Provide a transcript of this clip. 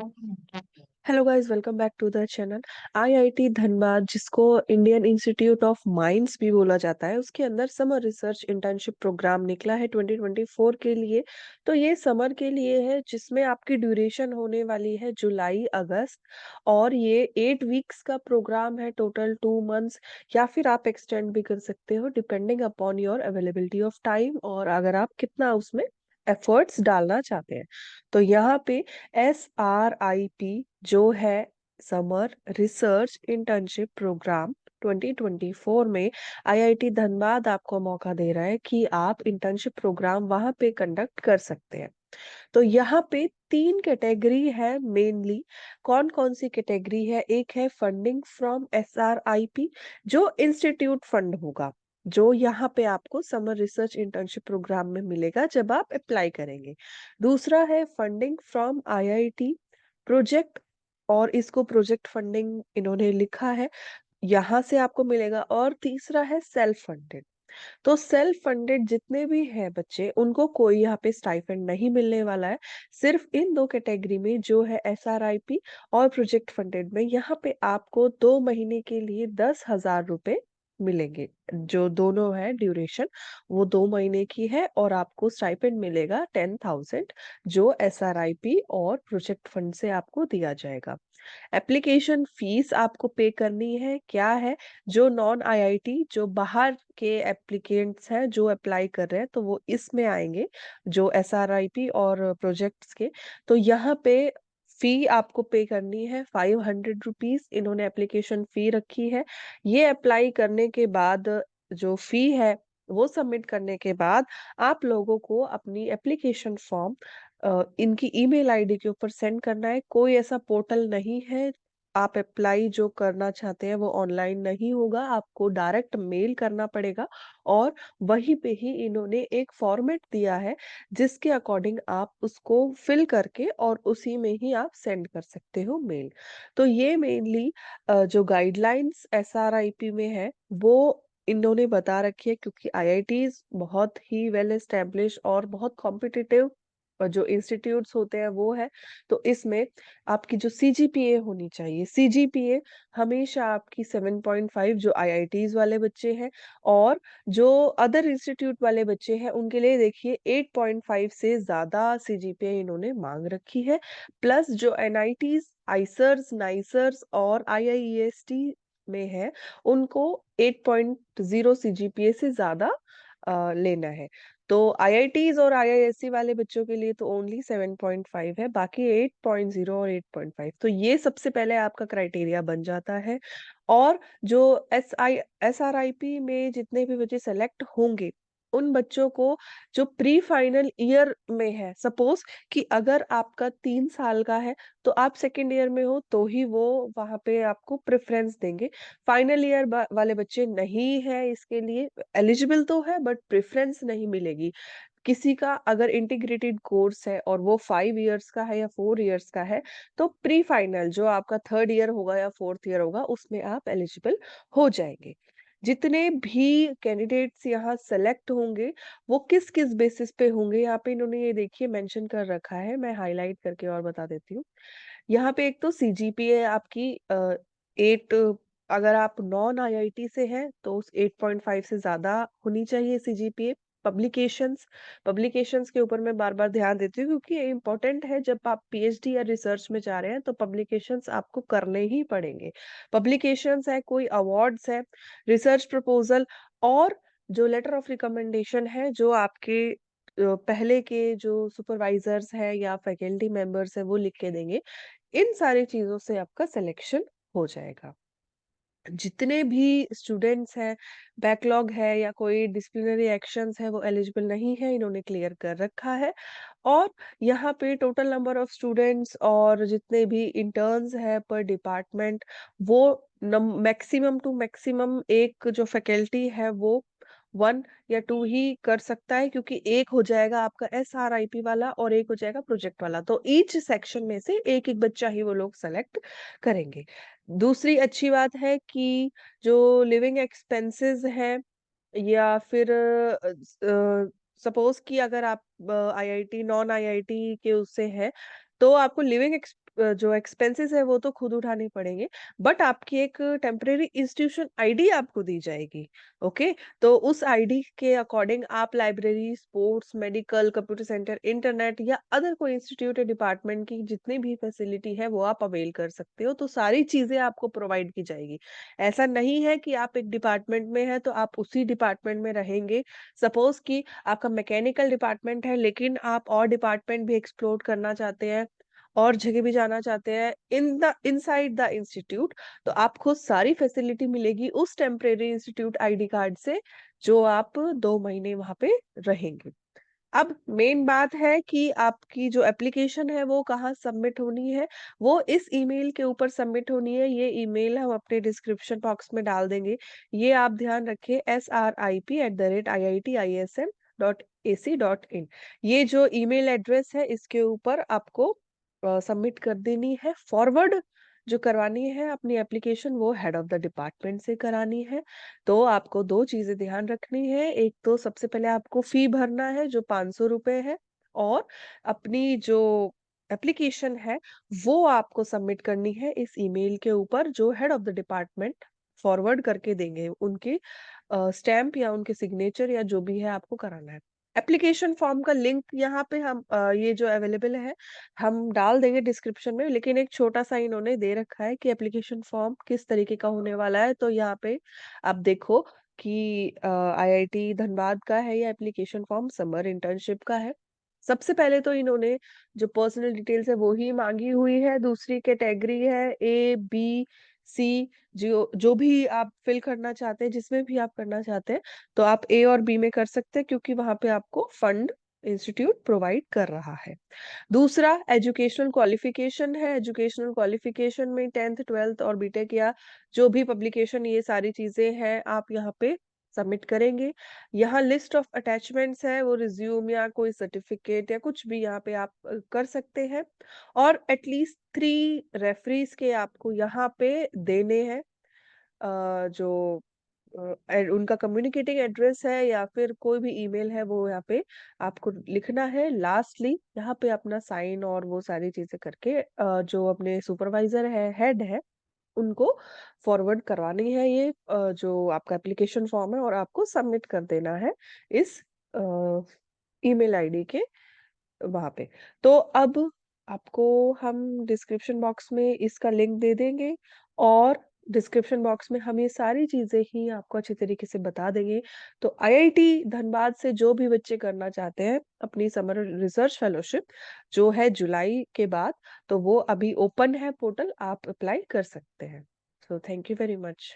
Hello guys, welcome back to the channel. IIT Dhanbad, जिसको Indian institute of mines भी बोला जाता है, उसके अंदर समर रिसर्च इंटर्नशिप प्रोग्राम निकला है 2024 के लिए। तो ये समर के लिए है, जिसमें आपकी ड्यूरेशन होने वाली है जुलाई अगस्त। और ये 8 वीक्स का प्रोग्राम है, टोटल 2 मंथ्स। या फिर आप एक्सटेंड भी कर सकते हो depending upon your availability of time, और अगर आप कितना उसमें एफर्ट्स डालना चाहते हैं। तो यहाँ पे SRIP जो है, समर रिसर्च इंटर्नशिप प्रोग्राम 2024 में आईआईटी धनबाद आपको मौका दे रहा है कि आप इंटर्नशिप प्रोग्राम वहां पे कंडक्ट कर सकते हैं। तो यहाँ पे 3 कैटेगरी है मेनली। कौन कौन सी कैटेगरी है? एक है फंडिंग फ्रॉम SRIP, जो इंस्टीट्यूट फंड होगा, जो यहाँ पे आपको समर रिसर्च इंटर्नशिप प्रोग्राम में मिलेगा जब आप अप्लाई करेंगे। दूसरा है फंडिंग फ्रॉम IIT प्रोजेक्ट, और इसको प्रोजेक्ट फंडिंग इन्होंने लिखा है, यहाँ से आपको मिलेगा। और तीसरा है सेल्फ फंडेड। तो सेल्फ फंडेड जितने भी हैं बच्चे, उनको कोई यहाँ पे स्टाइपेंड नहीं मिलने वाला है। सिर्फ इन 2 कैटेगरी में, जो है SRIP और प्रोजेक्ट फंडेड में, यहाँ पे आपको 2 महीने के लिए 10,000 रुपए मिलेंगे। जो दोनों है ड्यूरेशन, वो 2 महीने की है, और आपको स्टाइपेंड मिलेगा 10,000, जो SRIP और प्रोजेक्ट फंड से आपको दिया जाएगा। एप्लीकेशन फीस आपको पे करनी है, क्या है? जो नॉन आईआईटी, जो बाहर के एप्लीकेंट्स हैं जो अप्लाई कर रहे हैं, तो वो इसमें आएंगे, जो SRIP और प्रोजेक्ट्स के। तो यहाँ पे फी आपको पे करनी है 500 रुपीज, इन्होंने एप्लीकेशन फी रखी है। ये अप्लाई करने के बाद, जो फी है वो सबमिट करने के बाद, आप लोगों को अपनी एप्लीकेशन फॉर्म इनकी ईमेल आईडी के ऊपर सेंड करना है। कोई ऐसा पोर्टल नहीं है, आप अप्लाई जो करना चाहते हैं वो ऑनलाइन नहीं होगा, आपको डायरेक्ट मेल करना पड़ेगा। और वहीं पे ही इन्होंने एक फॉर्मेट दिया है, जिसके अकॉर्डिंग आप उसको फिल करके और उसी में ही आप सेंड कर सकते हो मेल। तो ये मेनली जो गाइडलाइंस SRIP में है, वो इन्होंने बता रखी है, क्योंकि IITs बहुत ही वेल एस्टेब्लिश और बहुत कॉम्पिटिटिव जो इंस्टीट्यूट्स होते हैं वो है। तो इसमें आपकी जो CGPA होनी चाहिए, CGPA हमेशा आपकी 7.5, जो IITs वाले बच्चे हैं। और जो अदर इंस्टीट्यूट वाले बच्चे हैं, उनके लिए देखिए 8.5 से ज्यादा CGPA इन्होंने मांग रखी है। प्लस जो NITs, आइसर्स, नाइसर्स और IIEST में है, उनको 8.0 CGPA से ज्यादा लेना है। तो IITs और IISc वाले बच्चों के लिए तो ओनली 7.5 है, बाकी 8.0 और 8.5। तो ये सबसे पहले आपका क्राइटेरिया बन जाता है। और जो SRIP में जितने भी बच्चे सेलेक्ट होंगे, उन बच्चों को जो प्री फाइनल ईयर में है, सपोज कि अगर आपका 3 साल का है, तो आप सेकेंड ईयर में हो तो ही वो वहां पे आपको प्रेफरेंस देंगे। फाइनल ईयर वाले बच्चे नहीं है इसके लिए, एलिजिबल तो है बट प्रेफरेंस नहीं मिलेगी। किसी का अगर इंटीग्रेटेड कोर्स है और वो 5 इयर्स का है या 4 इयर्स का है, तो प्री फाइनल जो आपका थर्ड ईयर होगा या फोर्थ ईयर होगा, उसमें आप एलिजिबल हो जाएंगे। जितने भी कैंडिडेट्स यहाँ सेलेक्ट होंगे, वो किस किस बेसिस पे होंगे, यहाँ पे इन्होंने ये देखिए मेंशन कर रखा है, मैं हाईलाइट करके और बता देती हूँ। यहाँ पे एक तो CGPA आपकी 8, अगर आप नॉन IIT से हैं तो उस 8.5 से ज्यादा होनी चाहिए CGPA। पब्लिकेशंस, पब्लिकेशंस के ऊपर मैं बार बार ध्यान देती हूँ, क्योंकि ये इंपॉर्टेंट है। जब आप PhD या रिसर्च में जा रहे हैं तो पब्लिकेशंस आपको करने ही पड़ेंगे। पब्लिकेशंस है, कोई अवार्ड्स है, रिसर्च प्रपोजल, और जो लेटर ऑफ रिकमेंडेशन है, जो आपके पहले के जो सुपरवाइजर्स हैं या फैकल्टी मेंबर्स हैं वो लिख के देंगे। इन सारी चीजों से आपका सिलेक्शन हो जाएगा। जितने भी स्टूडेंट्स हैं, बैकलॉग है या कोई डिसिप्लिनरी एक्शंस है, वो एलिजिबल नहीं है, इन्होंने क्लियर कर रखा है। और यहाँ पे टोटल नंबर ऑफ स्टूडेंट्स और जितने भी इंटर्न्स है पर डिपार्टमेंट, वो मैक्सिमम टू मैक्सिमम एक जो फैकल्टी है वो 1 या 2 ही कर सकता है, क्योंकि एक हो जाएगा आपका SRIP वाला और एक हो जाएगा प्रोजेक्ट वाला। तो ईच सेक्शन में से एक एक बच्चा ही वो लोग सेलेक्ट करेंगे। दूसरी अच्छी बात है कि जो लिविंग एक्सपेंसेस है, या फिर सपोज कि अगर आप IIT, नॉन IIT के उससे हैं, तो आपको लिविंग जो एक्सपेंसेस है वो तो खुद उठाने पड़ेंगे, बट आपकी एक टेम्परेरी इंस्टीट्यूशन आईडी आपको दी जाएगी। ओके, तो उस आईडी के अकॉर्डिंग आप library, sports, medical, computer centre, internet या अदर कोई इंस्टीट्यूट या डिपार्टमेंट की जितनी भी फैसिलिटी है वो आप अवेल कर सकते हो। तो सारी चीजें आपको प्रोवाइड की जाएगी। ऐसा नहीं है कि आप एक डिपार्टमेंट में है तो आप उसी डिपार्टमेंट में रहेंगे। सपोज कि आपका मैकेनिकल डिपार्टमेंट है, लेकिन आप और डिपार्टमेंट भी एक्सप्लोर करना चाहते हैं और जगह भी जाना चाहते हैं इनसाइड द इंस्टीट्यूट, तो आपको सारी फैसिलिटी मिलेगी उस टेम्परेरी इंस्टीट्यूट आईडी कार्ड से, जो आप 2 महीने वहां पे रहेंगे। अब मेन बात है कि आपकी जो एप्लीकेशन है वो कहाँ सबमिट होनी है। वो इस ईमेल के ऊपर सबमिट होनी है। ये ईमेल हम अपने डिस्क्रिप्शन बॉक्स में डाल देंगे। ये आप ध्यान रखिए, srip@iitism.ac.in। ये जो ईमेल एड्रेस है इसके ऊपर आपको सबमिट कर देनी है। फॉरवर्ड जो करवानी है अपनी एप्लीकेशन वो हेड ऑफ द डिपार्टमेंट से करानी है। तो आपको 2 चीजें ध्यान रखनी है। एक तो सबसे पहले आपको फी भरना है जो 500 रुपए है, और अपनी जो एप्लीकेशन है वो आपको सबमिट करनी है इस ईमेल के ऊपर जो head of the department forward करके देंगे। उनके स्टैम्प या उनके सिग्नेचर या जो भी है आपको कराना है। एप्लीकेशन फॉर्म का लिंक यहाँ पे हम ये जो अवेलेबल है हम डाल देंगे डिस्क्रिप्शन में, लेकिन एक छोटा सा इन्होंने दे रखा है कि एप्लीकेशन फॉर्म किस तरीके का होने वाला है। तो यहाँ पे आप देखो कि आईआईटी धनबाद का है, या एप्लीकेशन फॉर्म समर इंटर्नशिप का है। सबसे पहले तो इन्होंने जो पर्सनल डिटेल्स है वो ही मांगी हुई है। दूसरी कैटेगरी है A, B, C। जो जो भी आप फिल करना चाहते हैं, जिसमें भी आप करना चाहते हैं, तो आप A और B में कर सकते हैं, क्योंकि वहां पे आपको फंड इंस्टीट्यूट प्रोवाइड कर रहा है। दूसरा एजुकेशनल क्वालिफिकेशन है। एजुकेशनल क्वालिफिकेशन में 10th 12th और बीटेक या जो भी पब्लिकेशन, ये सारी चीजें हैं आप यहाँ पे सबमिट करेंगे। यहाँ लिस्ट ऑफ अटैचमेंट्स है, वो रिज्यूम या कोई सर्टिफिकेट या कुछ भी यहाँ पे आप कर सकते हैं। और एटलीस्ट 3 रेफरीज के आपको यहाँ पे देने हैं। जो उनका कम्युनिकेटिंग एड्रेस है या फिर कोई भी ईमेल है वो यहाँ पे आपको लिखना है। लास्टली यहाँ पे अपना साइन और वो सारी चीजें करके जो अपने सुपरवाइजर है, हेड है, उनको फॉरवर्ड करवानी है ये जो आपका एप्लीकेशन फॉर्म है, और आपको सबमिट कर देना है इस ईमेल आईडी के वहां पे। तो अब आपको हम डिस्क्रिप्शन बॉक्स में इसका लिंक दे देंगे, और डिस्क्रिप्शन बॉक्स में हम ये सारी चीजें ही आपको अच्छी तरीके से बता देंगे। तो आईआईटी धनबाद से जो भी बच्चे करना चाहते हैं अपनी समर रिसर्च फेलोशिप जो है जुलाई के बाद, तो वो अभी ओपन है पोर्टल, आप अप्लाई कर सकते हैं। So thank you very much.